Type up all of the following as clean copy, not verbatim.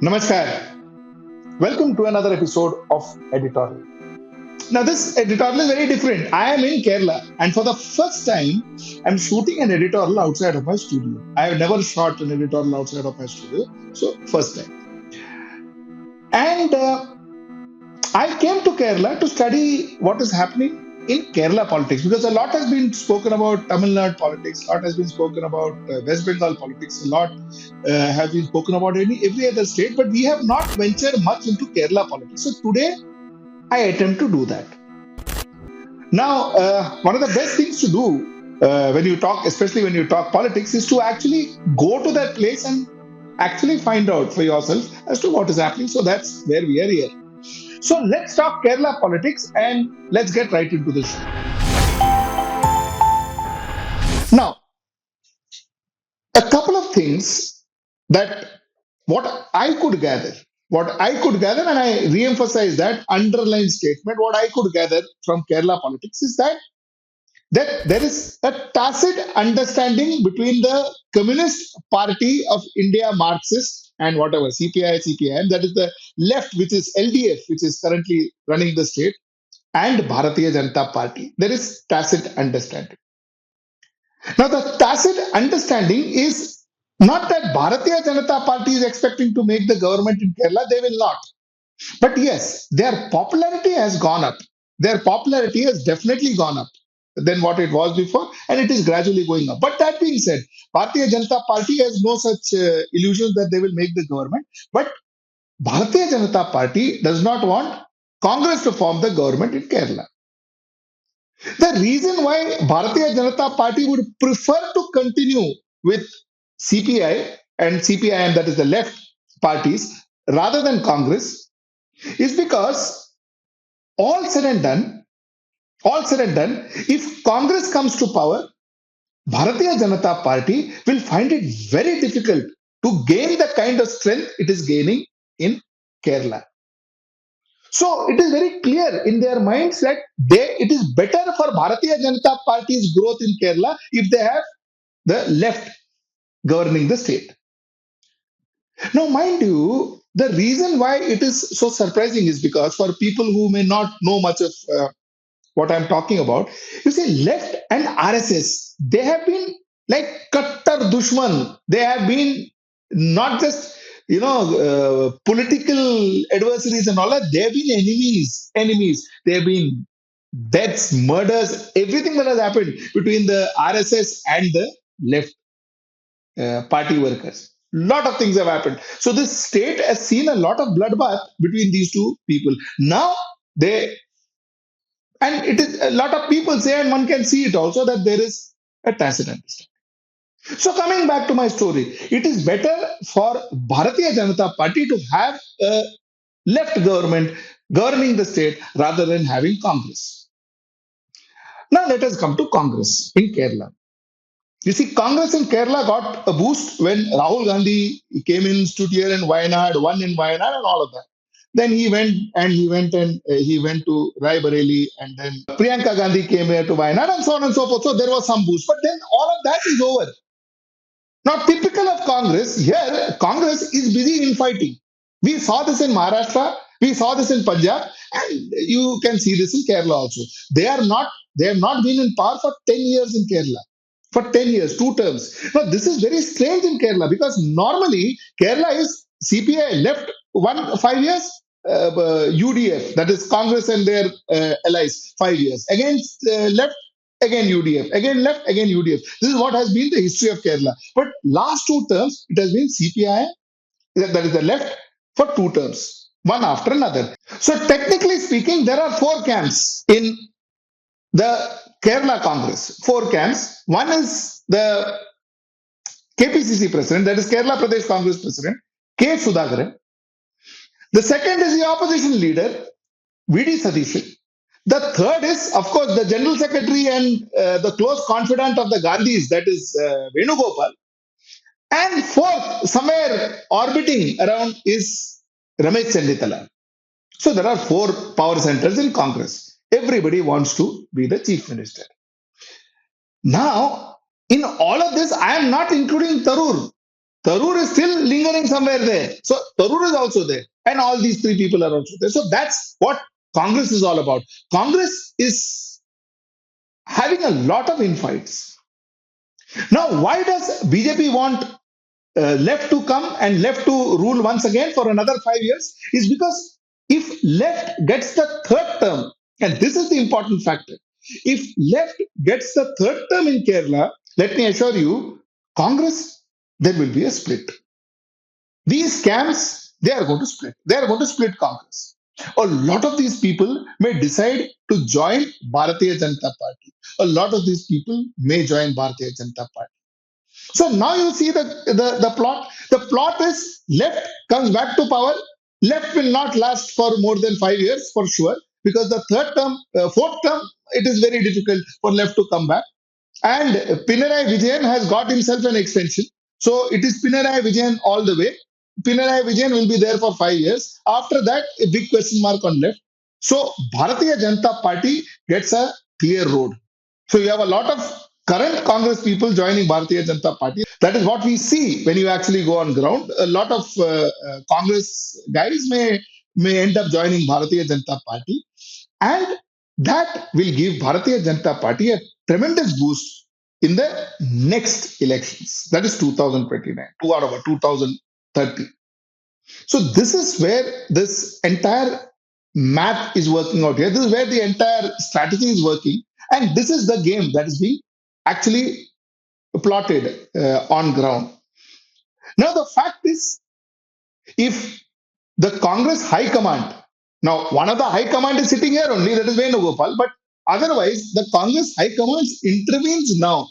Namaskar. Welcome to another episode of Editorial. Now, this editorial is very different. I am in Kerala, and for the first time, I'm shooting an editorial outside of my studio. I have never shot an editorial outside of my studio, so first time. And I came to Kerala to study what is happening in Kerala politics because a lot has been spoken about Tamil Nadu politics, a lot has been spoken about West Bengal politics, a lot has been spoken about every other state, but we have not ventured much into Kerala politics. So today, I attempt to do that. Now, one of the best things to do when you talk, especially when you talk politics, is to actually go to that place and actually find out for yourself as to what is happening. So that's where we are here. So let's talk Kerala politics and let's get right into the show. Now, a couple of things that what I could gather, and I re-emphasize that underline statement, what I could gather from Kerala politics is that there is a tacit understanding between the Communist Party of India, Marxist, and whatever, CPI, CPIM, that is the left, which is LDF, which is currently running the state, and Bharatiya Janata Party. There is tacit understanding. Now, the tacit understanding is not that Bharatiya Janata Party is expecting to make the government in Kerala, they will not. But yes, their popularity has gone up. Their popularity has definitely gone up than what it was before, and it is gradually going up. But that being said, Bharatiya Janata Party has no such illusions that they will make the government. But Bharatiya Janata Party does not want Congress to form the government in Kerala. The reason why Bharatiya Janata Party would prefer to continue with CPI and CPIM, that is the left parties, rather than Congress, is because all said and done, all said and done, if Congress comes to power, Bharatiya Janata Party will find it very difficult to gain the kind of strength it is gaining in Kerala. So it is very clear in their minds that it is better for Bharatiya Janata Party's growth in Kerala if they have the left governing the state. Now, mind you, the reason why it is so surprising is because for people who may not know much of what I'm talking about, you see, left and RSS, they have been like Kattar Dushman. They have been not just, political adversaries and all that, they have been enemies. They have been deaths, murders, everything that has happened between the RSS and the left party workers. Lot of things have happened. So this state has seen a lot of bloodbath between these two people. Now they and it is a lot of people say, and one can see it also, that there is a tacit understanding. So coming back to my story, it is better for Bharatiya Janata Party to have a left government governing the state rather than having Congress. Now let us come to Congress in Kerala. You see, Congress in Kerala got a boost when Rahul Gandhi came in, stood here in Wayanad, won in Wayanad, and all of that. Then he went to Rai Bareli, and then Priyanka Gandhi came here to Wayanad, and so on and so forth. So there was some boost, but then all of that is over. Now, typical of Congress, here Congress is busy infighting. We saw this in Maharashtra, we saw this in Punjab, and you can see this in Kerala also. They have not been in power for 10 years in Kerala. For 10 years, two terms. Now, this is very strange in Kerala because normally Kerala is CPI left 5 years, UDF, that is Congress and their allies, 5 years. Against left, again UDF, again left, again UDF. This is what has been the history of Kerala. But last two terms, it has been CPI, that is the left, for two terms, one after another. So technically speaking, there are four camps in the Kerala Congress. Four camps. One is the KPCC president, that is Kerala Pradesh Congress president, K. Sudhakaran. The second is the opposition leader, VD Satish. The third is, of course, the general secretary and the close confidant of the Gandhis, that is Venugopal. And fourth, somewhere orbiting around, is Ramesh Chanditala. So there are four power centers in Congress. Everybody wants to be the chief minister. Now, in all of this, I am not including Tarur. Tarur is still lingering somewhere there. So Tarur is also there. And all these three people are also there. So that's what Congress is all about. Congress is having a lot of infights. Now, why does BJP want left to come and left to rule once again for another 5 years? Is because if left gets the third term, and this is the important factor, if left gets the third term in Kerala, let me assure you, Congress, there will be a split. These camps, they are going to split. They are going to split Congress. A lot of these people may decide to join Bharatiya Janata Party. A lot of these people may join Bharatiya Janata Party. So now you see the plot. The plot is left comes back to power. Left will not last for more than 5 years for sure, because the third term, fourth term, it is very difficult for left to come back. And Pinarayi Vijayan has got himself an extension. So it is Pinarayi Vijayan all the way. Pinarayi Vijayan will be there for 5 years. After that, a big question mark on left. So Bharatiya Janata Party gets a clear road. So you have a lot of current Congress people joining Bharatiya Janata Party. That is what we see when you actually go on ground. A lot of Congress guys may end up joining Bharatiya Janata Party, and that will give Bharatiya Janata Party a tremendous boost in the next elections. That is 2029, 2030. So this is where this entire math is working out here. This is where the entire strategy is working. And this is the game that is being actually plotted on ground. Now, the fact is, if the Congress High Command, now one of the High Command is sitting here only, that is Venugopal, but otherwise the Congress High Command intervenes now,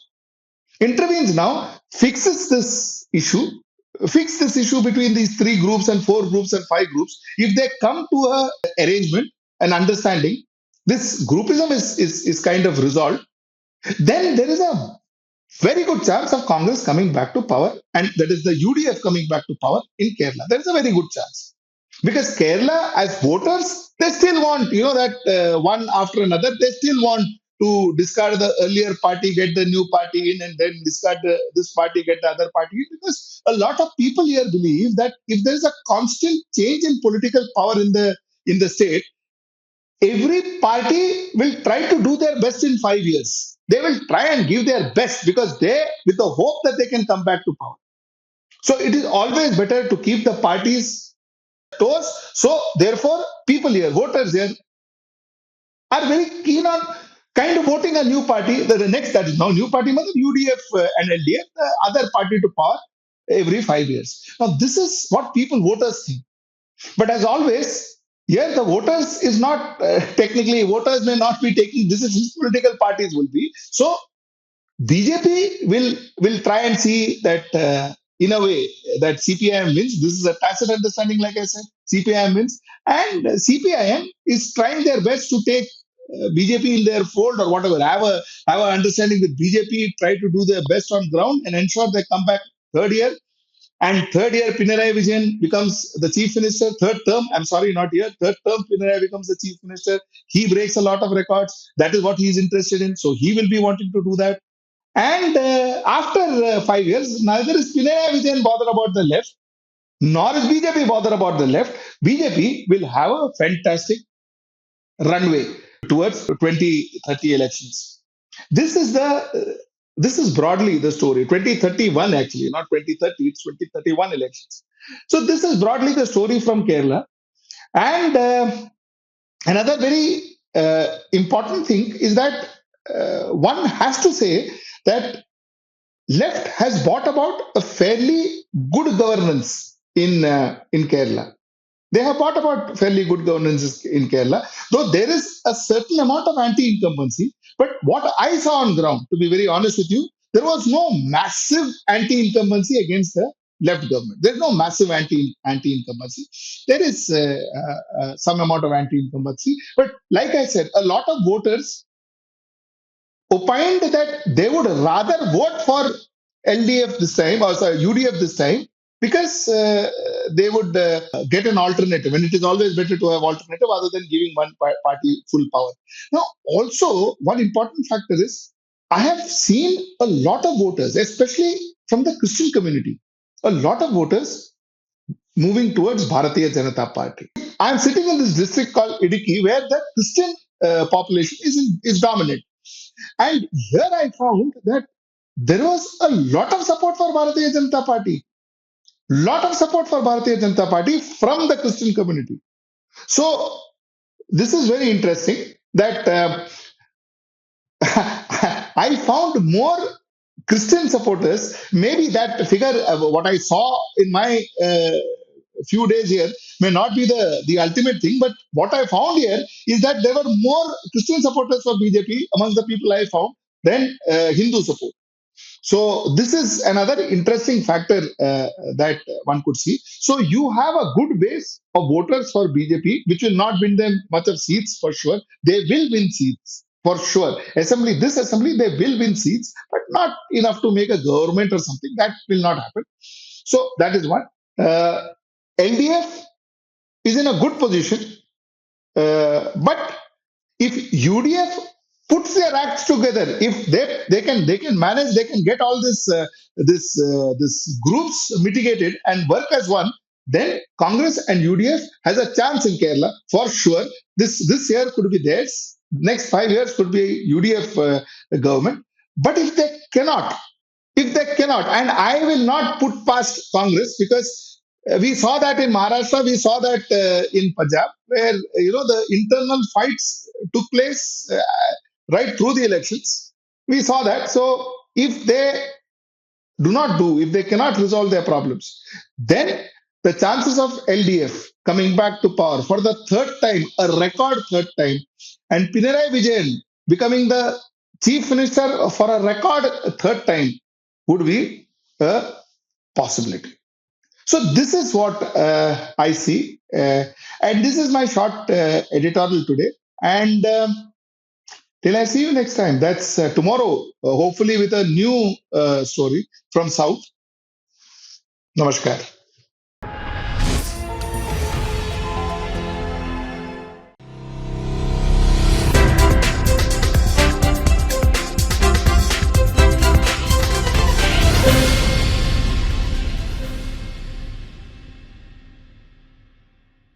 fix this issue between these three groups and four groups and five groups. If they come to a arrangement, an understanding, this groupism is kind of resolved, then there is a very good chance of Congress coming back to power, and that is the UDF coming back to power in Kerala. There is a very good chance. Because Kerala, as voters, they still want, that one after another, they still want to discard the earlier party, get the new party in, and then discard this party, get the other party in. Because a lot of people here believe that if there is a constant change in political power in the state, every party will try to do their best in 5 years. They will try and give their best because with the hope that they can come back to power. So it is always better to keep the parties toes. So therefore, people here, voters here, are very keen on kind of voting a new party. The next that is now new party, UDF and LDF, the other party to power every 5 years. Now this is what people voters think. But as always, here the voters is not technically voters may not be taking decisions. Political parties will be so. BJP will try and see that in a way that CPIM wins. This is a tacit understanding, like I said. CPIM wins, and CPIM is trying their best to take BJP in their fold or whatever. Have a understanding with BJP. Try to do their best on ground and ensure they come back third year. And third year, Pinarayi Vijayan becomes the chief minister. Third term, I'm sorry, not year. Third term, Pinarayi becomes the chief minister. He breaks a lot of records. That is what he is interested in. So he will be wanting to do that. And after 5 years, neither is Pinarayi Vijayan bothered about the left, nor is BJP bothered about the left. BJP will have a fantastic runway towards 2030 elections. This is broadly the story. 2031 actually, not 2030. It's 2031 elections. So this is broadly the story from Kerala. And another very important thing is that one has to say that left has brought about a fairly good governance in Kerala. They have brought about fairly good governance in Kerala, though there is a certain amount of anti-incumbency. But what I saw on ground, to be very honest with you, there was no massive anti-incumbency against the left government. There's no massive anti-incumbency. There is some amount of anti-incumbency, but like I said, a lot of voters opined that they would rather vote for LDF this time, or sorry, UDF this time, because they would get an alternative. And it is always better to have alternative other than giving one party full power. Now, also, one important factor is I have seen a lot of voters, especially from the Christian community. a lot of voters moving towards Bharatiya Janata Party. I'm sitting in this district called Idiki where the Christian population is dominant. And here I found that there was a lot of support for Bharatiya Janata Party. Lot of support for Bharatiya Janata Party from the Christian community. So this is very interesting that I found more Christian supporters. Maybe that figure, what I saw in my few days here, may not be the ultimate thing. But what I found here is that there were more Christian supporters for BJP among the people I found than Hindu support. So this is another interesting factor that one could see. So you have a good base of voters for BJP, which will not win them much of seats for sure. They will win seats for sure. This assembly, they will win seats, but not enough to make a government or something. That will not happen. So that is one. Uh, LDF is in a good position, but if UDF puts their acts together, if they can manage, they can get all this groups mitigated and work as one, then Congress and UDF has a chance in Kerala for sure. This year could be theirs. Next 5 years could be UDF government. But if they cannot, and I will not put past Congress because we saw that in Maharashtra, we saw that in Punjab, where the internal fights took place right through the elections. We saw that. So if they cannot resolve their problems, then the chances of LDF coming back to power for the third time, a record third time, and Pinarayi Vijayan becoming the chief minister for a record third time would be a possibility. So this is what I see, and this is my short editorial today. And till I see you next time, that's tomorrow, hopefully with a new story from South. Namaskar.